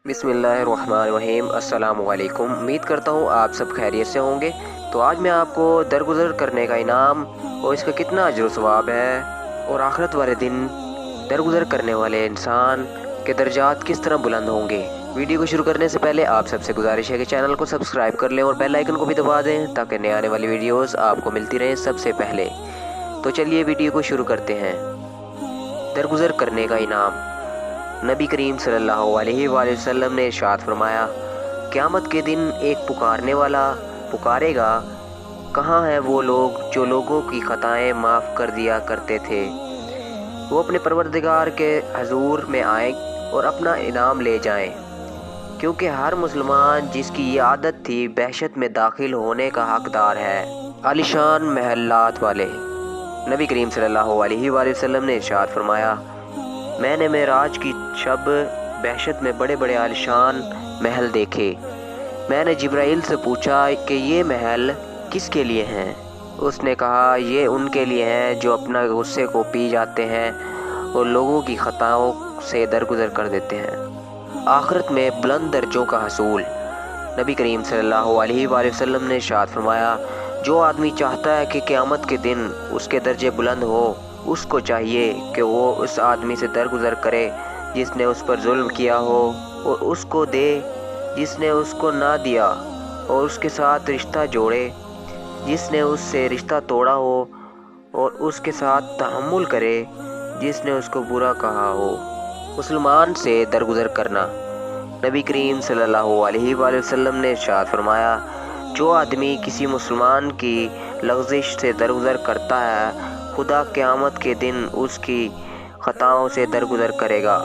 बिस्मिल्लाहिर्रहमानिर्रहीम। अस्सलाम वालेकुम। उम्मीद करता हूँ आप सब खैरियत से होंगे। तो आज मैं आपको दरगुजर करने का इनाम और इसका कितना अजर व सवाब है और आखिरत वाले दिन दरगुजर करने वाले इंसान के दर्जात किस तरह बुलंद होंगे। वीडियो को शुरू करने से पहले आप सबसे गुजारिश है कि चैनल को सब्सक्राइब कर लें और बेल आइकन को भी दबा दें ताकि नए आने वाली वीडियोस आपको मिलती रहें सबसे पहले। तो चलिए वीडियो को शुरू करते हैं। दरगुजर करने का इनाम। नबी करीम सल्लल्लाहु अलैहि वसल्लम ने इरशाद फरमाया, क़यामत के दिन एक पुकारने वाला पुकारेगा, कहाँ हैं वो लोग जो लोगों की ख़ताएं माफ़ कर दिया करते थे। वो अपने परवरदिगार के हजूर में आए और अपना इनाम ले जाएं, क्योंकि हर मुसलमान जिसकी ये आदत थी बहशत में दाखिल होने का हकदार है। आलिशान महल्लात वाले। नबी करीम सल्लल्लाहु अलैहि वसल्लम ने इरशाद फरमाया, मैंने मेराज की शब बहशत में बड़े बड़े आलिशान महल देखे। मैंने जिब्राइल से पूछा कि ये महल किसके लिए हैं। उसने कहा, ये उनके लिए हैं जो अपना गुस्से को पी जाते हैं और लोगों की ख़ताओं से दरगुजर कर देते हैं। आखिरत में बुलंद दर्जों का हसूल। नबी करीम सल्लल्लाहु अलैहि वसल्लम ने इरशाद फरमाया, जो आदमी चाहता है कि क़यामत के दिन उसके दर्जे बुलंद हो, उसको चाहिए कि वो उस आदमी से दरगुजर करे जिसने उस पर जुल्म किया हो और उसको दे जिसने उसको ना दिया, और उसके साथ रिश्ता जोड़े जिसने उससे रिश्ता तोड़ा हो, और उसके साथ तहम्मुल करे जिसने उसको बुरा कहा हो। मुसलमान से दरगुजर करना। नबी करीम सल्लल्लाहु अलैहि वसल्लम ने इरशाद फरमाया, जो आदमी किसी मुसलमान की लग़ज़िश से दरगुजर करता है, खुदा क़यामत के दिन उसकी ख़ताओं से दरगुजर करेगा।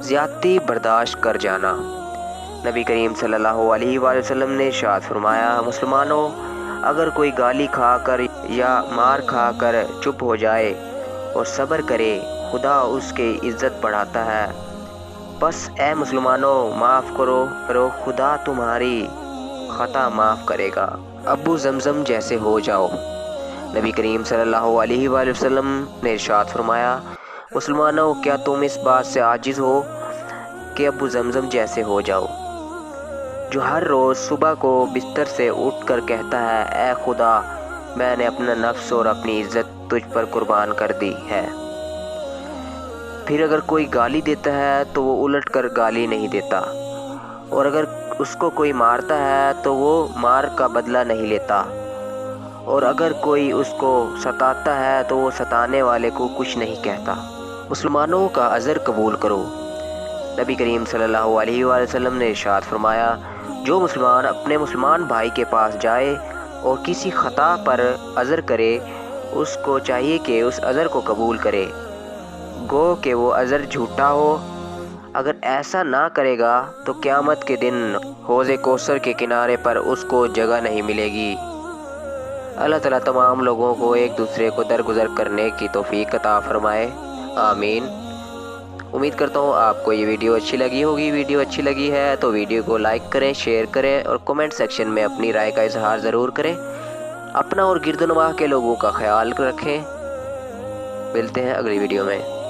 ज़्यादती बर्दाश्त कर जाना। नबी करीम सल्लल्लाहु अलैहि वसल्लम ने इरशाद फरमाया, मुसलमानों, अगर कोई गाली खाकर या मार खाकर चुप हो जाए और सब्र करे, खुदा उसकी इज़्ज़त बढ़ाता है। बस ए मुसलमानों, माफ़ करो, खुदा तुम्हारी ख़ता माफ़ करेगा। अबू ज़मज़म जैसे हो जाओ। नबी करीम सल्लल्लाहु अलैहि वसल्लम ने इरशाद फरमाया, मुसलमानों, क्या तुम इस बात से आजिज़ हो कि अबू ज़मज़म जैसे हो जाओ, जो हर रोज़ सुबह को बिस्तर से उठकर कहता है, ए खुदा, मैंने अपना नफ्स और अपनी इज़्ज़त तुझ पर कुर्बान कर दी है। फिर अगर कोई गाली देता है तो वो उलट कर गाली नहीं देता, और अगर उसको कोई मारता है तो वो मार का बदला नहीं लेता, और अगर कोई उसको सताता है तो वो सताने वाले को कुछ नहीं कहता। मुसलमानों का अज़र कबूल करो। नबी करीम सल्लल्लाहु अलैहि वसल्लम ने इरशाद फरमाया, जो मुसलमान अपने मुसलमान भाई के पास जाए और किसी ख़ता पर अज़र करे, उसको चाहिए कि उस अज़र को कबूल करे, गो कि वो अज़र झूठा हो। अगर ऐसा ना करेगा तो क़यामत के दिन हौज़े कौसर के किनारे पर उसको जगह नहीं मिलेगी। अल्लाह ताला तमाम लोगों को एक दूसरे को दरगुजर करने की तौफ़ीक अता फ़रमाए, आमीन। उम्मीद करता हूँ आपको ये वीडियो अच्छी लगी होगी। वीडियो अच्छी लगी है तो वीडियो को लाइक करें, शेयर करें और कमेंट सेक्शन में अपनी राय का इजहार ज़रूर करें। अपना और गिरदोनवाह के लोगों का ख्याल रखें। मिलते हैं अगली वीडियो में।